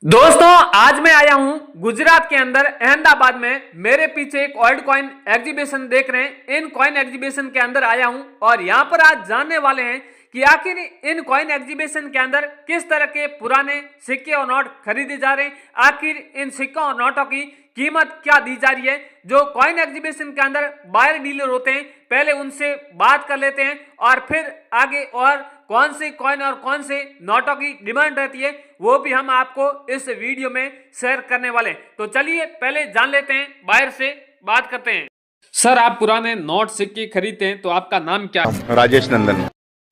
दोस्तों आज मैं आया हूं गुजरात के अंदर अहमदाबाद में। मेरे पीछे एक ओल्ड कॉइन एग्जीबिशन देख रहे हैं। इन कॉइन एग्जीबिशन के अंदर आया हूं और यहां पर आज जानने वाले हैं कि आखिर इन कॉइन एग्जीबिशन के अंदर किस तरह के पुराने सिक्के और नोट खरीदे जा रहे हैं, आखिर इन सिक्कों और नोटों की कीमत क्या दी जा रही है। जो कॉइन एग्जीबिशन के अंदर बायर डीलर होते हैं पहले उनसे बात कर लेते हैं और फिर आगे और कौन से कॉइन और कौन से नोटों की डिमांड रहती है वो भी हम आपको इस वीडियो में शेयर करने वाले हैं। तो चलिए पहले जान लेते हैं, बाहर से बात करते हैं। सर आप पुराने नोट सिक्के खरीदते हैं तो आपका नाम क्या है? राजेश नंदन।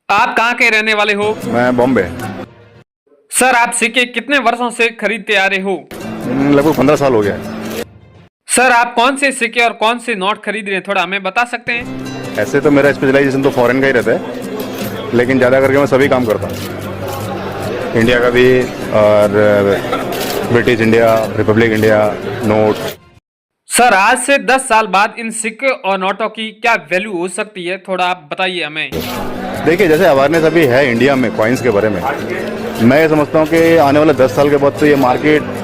आप कहाँ के रहने वाले हो? मैं बॉम्बे। सर आप सिक्के कितने वर्षों से खरीदते आ रहे हो? लगभग 15 साल हो गया। सर आप कौन से सिक्के और कौन से नोट खरीद रहे हैं, थोड़ा हमें बता सकते हैं? ऐसे तो मेरा स्पेशलाइजेशन तो फॉरेन का ही रहता है, लेकिन ज़्यादा करके मैं सभी काम करता हूँ, इंडिया का भी और British India, Republic India, note. Sir आज से 10 साल बाद इन सिक्के और नोटों की क्या वैल्यू हो सकती है, थोड़ा आप बताइए हमें। देखिए जैसे अवेयरनेस अभी है इंडिया में कॉइन्स के बारे में, मैं ये समझता हूँ कि आने वाले 10 साल के बाद तो ये मार्केट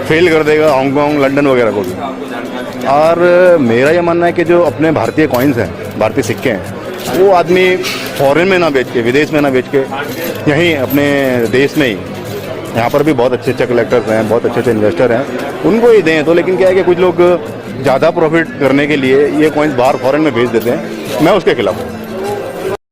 फेल कर देगा हांगकांग, लंदन वगैरह को भी। और मेरा ये मानना है कि जो अपने भारतीय कॉइन्स हैं, भारतीय सिक्के हैं, वो आदमी फॉरेन में ना बेच के, विदेश में ना बेच के, यहीं अपने देश में ही, यहाँ पर भी बहुत अच्छे अच्छे कलेक्टर्स हैं, बहुत अच्छे अच्छे इन्वेस्टर हैं, उनको ही दें। तो लेकिन क्या है कि कुछ लोग ज़्यादा प्रॉफिट करने के लिए ये कॉइन्स बाहर फॉरेन में भेज देते हैं, मैं उसके खिलाफ हूँ।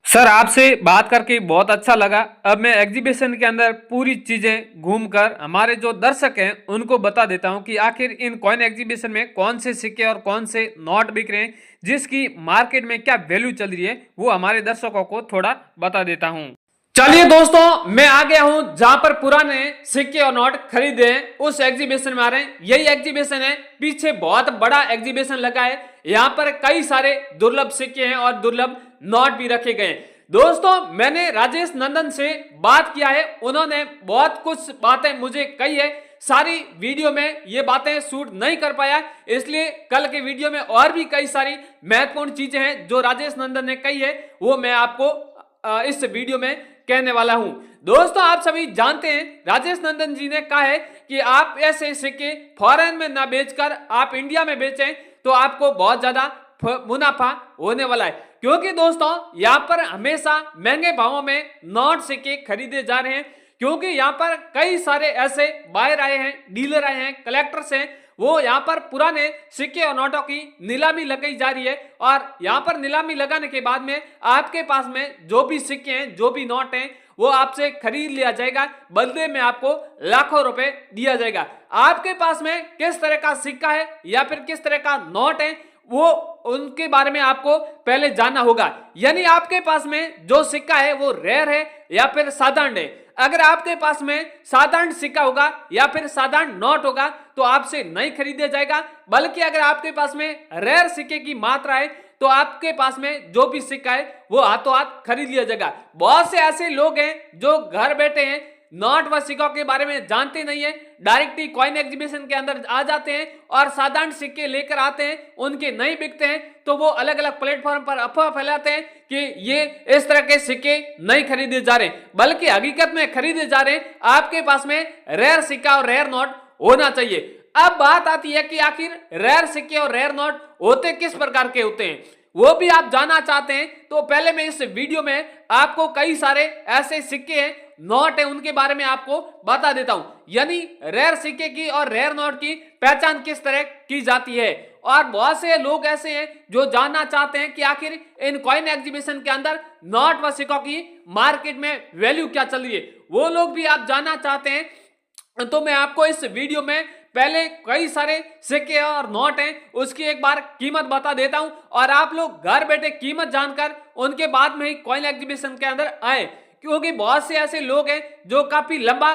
सर आपसे बात करके बहुत अच्छा लगा। अब मैं एग्जीबिशन के अंदर पूरी चीजें घूमकर हमारे जो दर्शक हैं उनको बता देता हूं कि आखिर इन कॉइन एग्जीबिशन में कौन से सिक्के और कौन से नोट बिक रहे हैं, जिसकी मार्केट में क्या वैल्यू चल रही है वो हमारे दर्शकों को थोड़ा बता देता हूं। चलिए दोस्तों मैं आ गया हूं जहां पर पुराने सिक्के और नोट खरीदे हैं, उस एग्जीबिशन में आ रहे हैं। यही एग्जीबिशन है, पीछे बहुत बड़ा एग्जीबिशन लगा है, यहाँ पर कई सारे दुर्लभ सिक्के हैं और दुर्लभ नोट भी रखे गए हैं। दोस्तों मैंने राजेश नंदन से बात किया है, उन्होंने बहुत कुछ बातें मुझे कही है, सारी वीडियो में ये बातें शूट नहीं कर पाया, इसलिए कल के वीडियो में और भी कई सारी महत्वपूर्ण चीजें हैं जो राजेश नंदन ने कही है वो मैं आपको इस वीडियो में कहने वाला हूं। दोस्तों आप सभी जानते हैं राजेश नंदन जी ने कहा है कि आप ऐसे सिक्के फॉरेन में ना बेचकर आप इंडिया में बेचें तो आपको बहुत ज्यादा मुनाफा होने वाला है, क्योंकि दोस्तों यहाँ पर हमेशा महंगे भावों में नोट सिक्के खरीदे जा रहे हैं, क्योंकि यहाँ पर कई सारे ऐसे बायर आए हैं, डीलर आए हैं, कलेक्टर्स हैं, वो यहाँ पर पुराने सिक्के और नोटों की नीलामी लगाई जा रही है और यहाँ पर नीलामी लगाने के बाद में आपके पास में जो भी सिक्के हैं, जो भी नोट हैं, वो आपसे खरीद लिया जाएगा, बदले में आपको लाखों रुपए दिया जाएगा। आपके पास में किस तरह का सिक्का है या फिर किस तरह का नोट है वो उनके बारे में आपको पहले जानना होगा। यानी आपके पास में जो सिक्का है वो रेयर है या फिर साधारण है। अगर आपके पास में साधारण सिक्का होगा या फिर साधारण नोट होगा तो आपसे नहीं खरीदा जाएगा, बल्कि अगर आपके पास में रेयर सिक्के की मात्रा है तो आपके पास में जो भी सिक्का है वो हाथों हाथ खरीद लिया जाएगा। बहुत से ऐसे लोग हैं जो घर बैठे हैं, नोट व सिक्कों के बारे में जानते नहीं है, डायरेक्ट ही कॉइन एग्जीबिशन के अंदर आ जाते हैं और साधारण सिक्के लेकर आते हैं, उनके नहीं बिकते हैं तो वो अलग अलग प्लेटफॉर्म पर अफवाह फैलाते हैं कि ये इस तरह के सिक्के नहीं खरीदे जा रहे, बल्कि हकीकत में खरीदे जा रहे हैं। आपके पास में रेयर सिक्का और रेयर नोट होना चाहिए। अब बात आती है कि आखिर रेयर सिक्के और रेयर नोट होते किस प्रकार के होते हैं, वो भी आप जानना चाहते हैं तो पहले मैं इस वीडियो में आपको कई सारे ऐसे सिक्के हैं, नोट है, उनके बारे में आपको बता देता हूं। यानी रेयर सिक्के की और रेयर नोट की पहचान किस तरह की जाती है। और बहुत से लोग ऐसे हैं जो जानना चाहते हैं कि आखिर इन कॉइन एग्जीबिशन के अंदर नोट व सिक्कों की मार्केट में वैल्यू क्या चल रही है, वो लोग भी आप जानना चाहते हैं तो मैं आपको इस वीडियो में पहले कई सारे सिक्के और नोट हैं उसकी एक बार कीमत बता देता हूं और आप लोग घर बैठे कीमत जानकर उनके बाद में ही कॉइन एग्जीबिशन के अंदर आए, क्योंकि बहुत से ऐसे लोग हैं जो काफी लंबा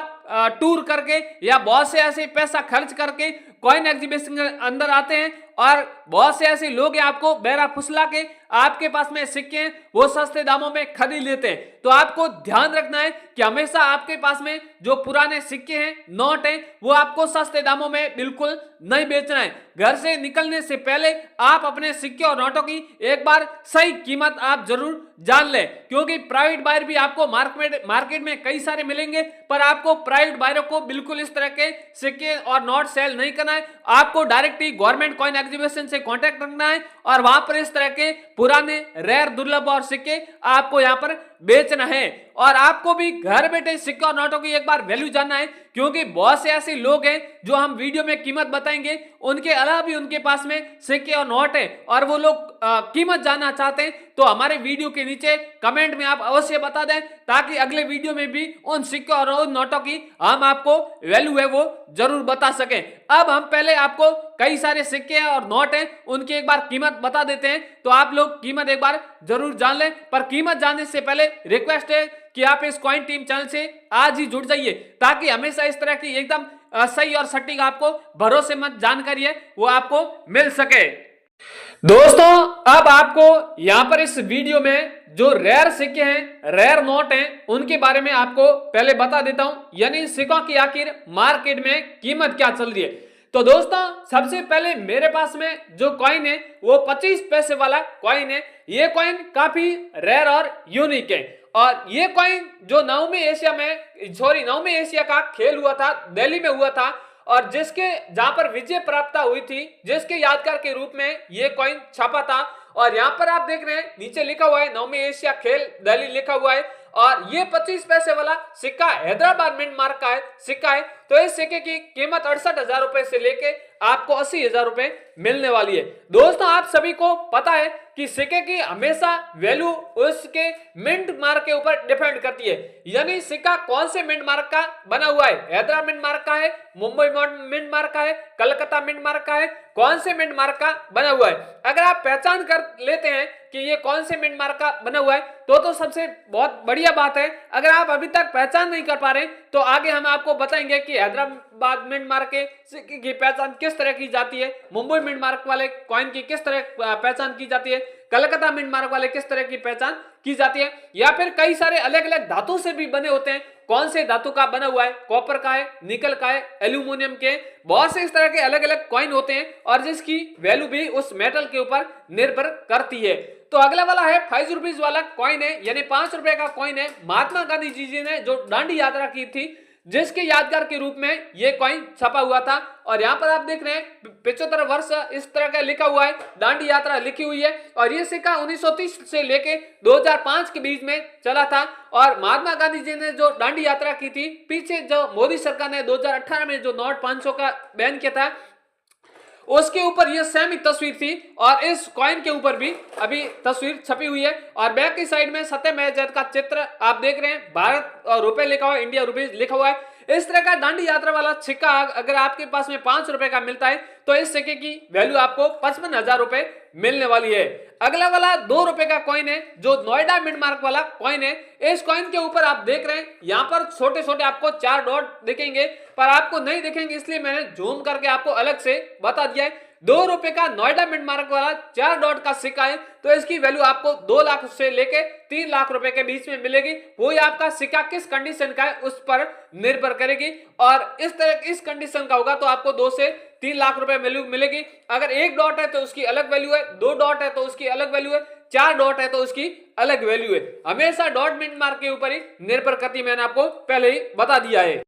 टूर करके या बहुत से ऐसे पैसा खर्च करके कॉइन एग्जीबिशन के अंदर आते हैं और बहुत से ऐसे लोग हैं आपको बहरा फुसला के आपके पास में सिक्के हैं वो सस्ते दामों में खरीद लेते हैं। तो आपको ध्यान रखना है कि हमेशा आपके पास में जो पुराने सिक्के हैं, नोट हैं, वो आपको सस्ते दामों में बिल्कुल नहीं बेचना है। घर से निकलने से पहले आप अपने सिक्के और नोटों की एक बार सही कीमत आप जरूर जान लें, क्योंकि प्राइवेट बायर भी आपको मार्केट में कई सारे मिलेंगे, पर आपको प्राइवेट बायरों को बिल्कुल इस तरह के सिक्के और नोट सेल नहीं करना है। आपको डायरेक्ट ही गवर्नमेंट कॉइन एग्जीबिशन से कांटेक्ट रखना है और वहां पर इस तरह के पुराने रेयर दुर्लभ और सिक्के आपको यहां पर बेचना है। और आपको भी घर बैठे सिक्के और नोटों की एक बार वैल्यू जानना है, क्योंकि बहुत से ऐसे लोग हैं जो हम वीडियो में कीमत बताएंगे, उनके अलावा भी उनके पास में सिक्के और नोट है और वो लोग कीमत जानना चाहते हैं, तो हमारे वीडियो के नीचे कमेंट में आप अवश्य बता दें, ताकि अगले वीडियो में भी उन सिक्के और उन नोटों की हम आपको वैल्यू है वो जरूर बता सकें। अब हम पहले आपको कई सारे सिक्के और नोट हैं उनकी एक बार कीमत बता देते हैं, तो आप लोग कीमत एक बार जरूर जान लें। पर कीमत जानने से पहले रिक्वेस्ट है कि आप इस कॉइन टीम चैनल से आज ही जुड़ जाइए, ताकि हमेशा इस तरह की एकदम सही और सटीक आपको भरोसेमंद जानकारी है वो आपको मिल सके। दोस्तों अब आपको यहां पर इस वीडियो में जो रेयर सिक्के हैं, रेयर नोट हैं, उनके बारे में आपको पहले बता देता हूं, यानी सिक्कों की आखिर मार्केट में कीमत क्या चल रही है। तो दोस्तों सबसे पहले मेरे पास में जो कॉइन है वो 25 पैसे वाला कॉइन है। ये कॉइन काफी रेयर और यूनिक है और ये कॉइन जो नवमी एशिया का खेल हुआ था, दिल्ली में हुआ था और जिसके जहां पर विजय प्राप्त हुई थी, जिसके यादगार के रूप में ये कॉइन छपा था। और यहां पर आप देख रहे हैं नीचे लिखा हुआ है नवमी एशिया खेल दिल्ली लिखा हुआ है और ये 25 पैसे वाला सिक्का हैदराबाद मिंट मार्क का सिक्का है। तो इस सिक्के की कीमत 68,000 रुपए से लेके आपको 80,000 रुपए मिलने वाली है। दोस्तों आप सभी को पता है कि सिक्के की हमेशा वैल्यू उसके मिंट मार्क के ऊपर डिपेंड करती है, यानी सिक्का कौन से मिंट मार्क का बना हुआ है, हैदराबाद मिंट मार्क का है, मुंबई मिंट मार्क का है, कलकत्ता मिंट मार्क का है, कौन से मिंट मार्क का बना हुआ है। अगर आप पहचान कर लेते हैं कि ये कौन से मिंट मार्क का बना हुआ है तो सबसे बहुत बढ़िया बात है। अगर आप अभी तक पहचान नहीं कर पा रहे तो आगे हम आपको बताएंगे कि हैदराबाद मिंट मार्क के सिक्के की पहचान किस तरह की जाती है, मुंबई मिंट मार्क वाले कॉइन की किस तरह पहचान की जाती है, कलकत्ता मिंट मार्क वाले किस तरह की पहचान की जाती है, या फिर कई सारे अलग अलग धातु से भी बने होते हैं, कौन से धातु का बना हुआ है, कॉपर का है, निकल का है, एल्यूमिनियम के, बहुत से इस तरह के अलग अलग कॉइन होते हैं और जिसकी वैल्यू भी उस मेटल के ऊपर निर्भर करती है। तो अगला वाला है 5 रुपीज वाला कॉइन है, यानी 5 रुपए का कॉइन है। महात्मा गांधी जी ने जो दांडी यात्रा की थी जिसके यादगार के रूप में ये कॉइन छपा हुआ था और यहाँ पर आप देख रहे हैं 75 वर्ष इस तरह का लिखा हुआ है, दांडी यात्रा लिखी हुई है और ये सिक्का 1930 से लेके 2005 के बीच में चला था। और महात्मा गांधी जी ने जो दांडी यात्रा की थी, पीछे जो मोदी सरकार ने 2018 में जो नोट 500 का बैन किया था उसके ऊपर यह सेम ही तस्वीर थी और इस कॉइन के ऊपर भी अभी तस्वीर छपी हुई है और बैक की साइड में सत्यमेव का चित्र आप देख रहे हैं, भारत और रुपए लिखा हुआ है, इंडिया रुपीज लिखा हुआ है। इस तरह का दांडी यात्रा वाला सिक्का अगर आपके पास में 5 रुपए का मिलता है तो इस सिक्के की वैल्यू आपको 55,000 रुपए मिलने वाली है। अगला वाला 2 रुपए का कॉइन है जो नोएडा मिंट मार्क वाला कॉइन है। इस कॉइन के ऊपर आप देख रहे हैं यहाँ पर छोटे छोटे आपको 4 डॉट दिखेंगे, पर आपको नहीं दिखेंगे इसलिए मैंने जूम करके आपको अलग से बता दिया है। 2 रुपए का नोएडा मिंट मार्क वाला 4 डॉट का सिक्का है तो इसकी वैल्यू आपको 2 लाख से लेके 3 लाख रुपए के बीच में मिलेगी। वही आपका सिक्का किस कंडीशन का है उस पर निर्भर करेगी और इस कंडीशन का होगा तो आपको 2 से 3 लाख रुपए वैल्यू मिलेगी। अगर 1 डॉट है तो उसकी अलग वैल्यू है, 2 डॉट है तो उसकी अलग वैल्यू है, 4 डॉट है तो उसकी अलग वैल्यू है। हमेशा डॉट मिंट मार्क के ऊपर ही निर्भर करती है, मैंने आपको पहले ही बता दिया है।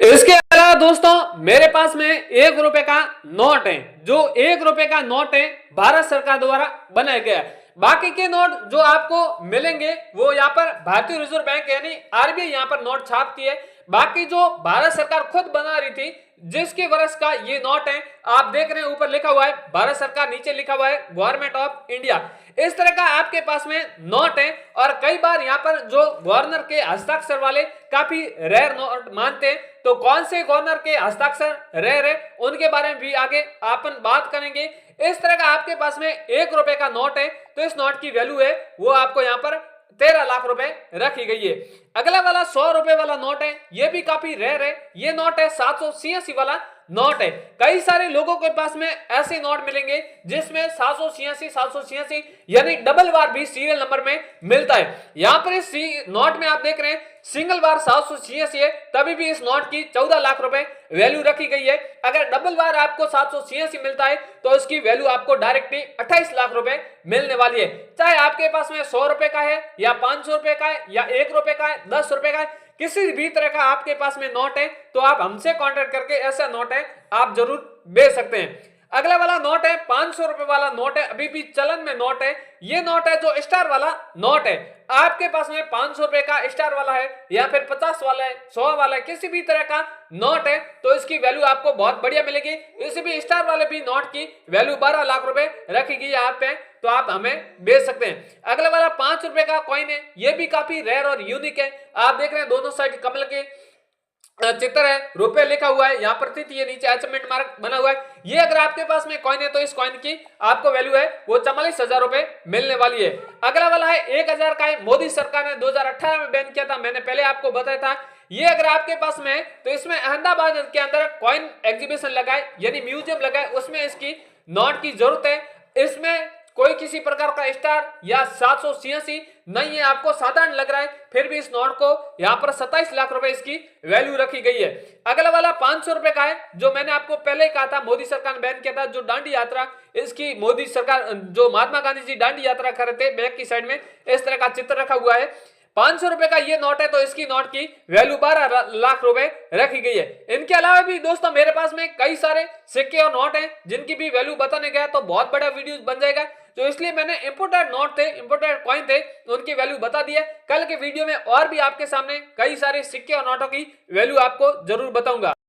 इसके अलावा दोस्तों मेरे पास में 1 रुपए का नोट है, जो 1 रुपए का नोट है भारत सरकार द्वारा बनाया गया है। बाकी के नोट जो आपको मिलेंगे वो यहाँ पर भारतीय रिजर्व बैंक यानी आरबीआई यहाँ पर नोट छापती है। बाकी जो भारत सरकार खुद बना रही थी जिसके वर्ष का ये नोट है, आप देख रहे हैं ऊपर लिखा हुआ है भारत सरकार, नीचे लिखा हुआ है गवर्नमेंट ऑफ इंडिया। इस तरह का आपके पास में नोट है और कई बार यहाँ पर जो गवर्नर के हस्ताक्षर वाले काफी रेयर नोट मानते हैं, तो कौन से गवर्नर के हस्ताक्षर रेयर है उनके बारे में भी आगे अपन बात करेंगे। इस तरह का आपके पास में 1 रुपए का नोट है तो इस नोट की वैल्यू है वो आपको यहाँ पर 13 लाख रुपए रखी गई है। अगला वाला 100 रुपए वाला नोट है, ये भी काफी रेयर है। ये नोट है 786 वाला नोट है। कई सारे लोगों के पास में ऐसे नोट मिलेंगे जिसमें 786 यानी डबल बार भी सीरियल नंबर में मिलता है। यहाँ पर इस नोट में आप देख रहे हैं सिंगल बार 786 है, तभी भी इस नोट की 14 लाख रुपए वैल्यू रखी गई है। अगर डबल बार आपको 786 मिलता है तो इसकी वैल्यू आपको डायरेक्टली 28 लाख रुपए मिलने वाली है। चाहे आपके पास में 100 रुपए का है या 500 रुपए का है या 1 रुपए का है, 10 रुपए का है, किसी भी तरह का आपके पास में नोट है तो आप हमसे कांटेक्ट करके ऐसा नोट है आप जरूर बेच सकते हैं। अगला वाला नोट है 500 रुपए वाला नोट है, अभी भी चलन में नोट है। ये नोट है जो स्टार वाला नोट है। आपके पास में 500 रुपए का स्टार वाला है या फिर 50 वाला है, 100 वाला है, किसी भी तरह का नोट है तो इसकी वैल्यू आपको बहुत बढ़िया मिलेगी। इसी भी स्टार वाले भी नोट की वैल्यू 12 लाख रुपए रखी गई है आप पे, तो आप हमें बेच सकते हैं। अगला वाला 5 रुपए का कॉइन है, ये भी काफी रेयर और यूनिक है। आप देख रहे हैं दोनों साइड कमल के चित्र है, रुपए लिखा हुआ है, यहाँ पर तिथि है, नीचे अचीवमेंट मार्क बना हुआ है। ये अगर आपके पास में कॉइन है तो इस कॉइन की आपको वैल्यू है वो 44,000 रुपए मिलने वाली है। अगला वाला है 1,000 का है, मोदी सरकार ने 2018 में बैन किया था, मैंने पहले आपको बताया था। ये अगर आपके पास में है तो इसमें अहमदाबाद के अंदर कॉइन एग्जीबिशन लगाए यानी म्यूजियम लगाए, उसमें इसकी नोट की जरूरत है। इसमें कोई किसी प्रकार का स्टार या 786 नहीं है, आपको साधारण लग रहा है, फिर भी इस नोट को यहाँ पर 27 लाख रुपए इसकी वैल्यू रखी गई है। अगला वाला 500 रुपए का है, जो मैंने आपको पहले कहा था मोदी सरकार ने बैन किया था, जो दांडी यात्रा, इसकी मोदी सरकार जो महात्मा गांधी जी दांडी यात्रा कर रहे थे, बैक की साइड में इस तरह का चित्र रखा हुआ है। 500 रुपए का ये नोट है तो इसकी नोट की वैल्यू 12 लाख रुपए रखी गई है। इनके अलावा भी दोस्तों मेरे पास में कई सारे सिक्के और नोट हैं जिनकी भी वैल्यू बताने गया तो बहुत बड़ा वीडियो बन जाएगा, तो इसलिए मैंने इंपोर्टेड नोट थे, इंपोर्टेड कॉइन थे, उनकी वैल्यू बता दी है। कल के वीडियो में और भी आपके सामने कई सारे सिक्के और नोटों की वैल्यू आपको जरूर बताऊंगा।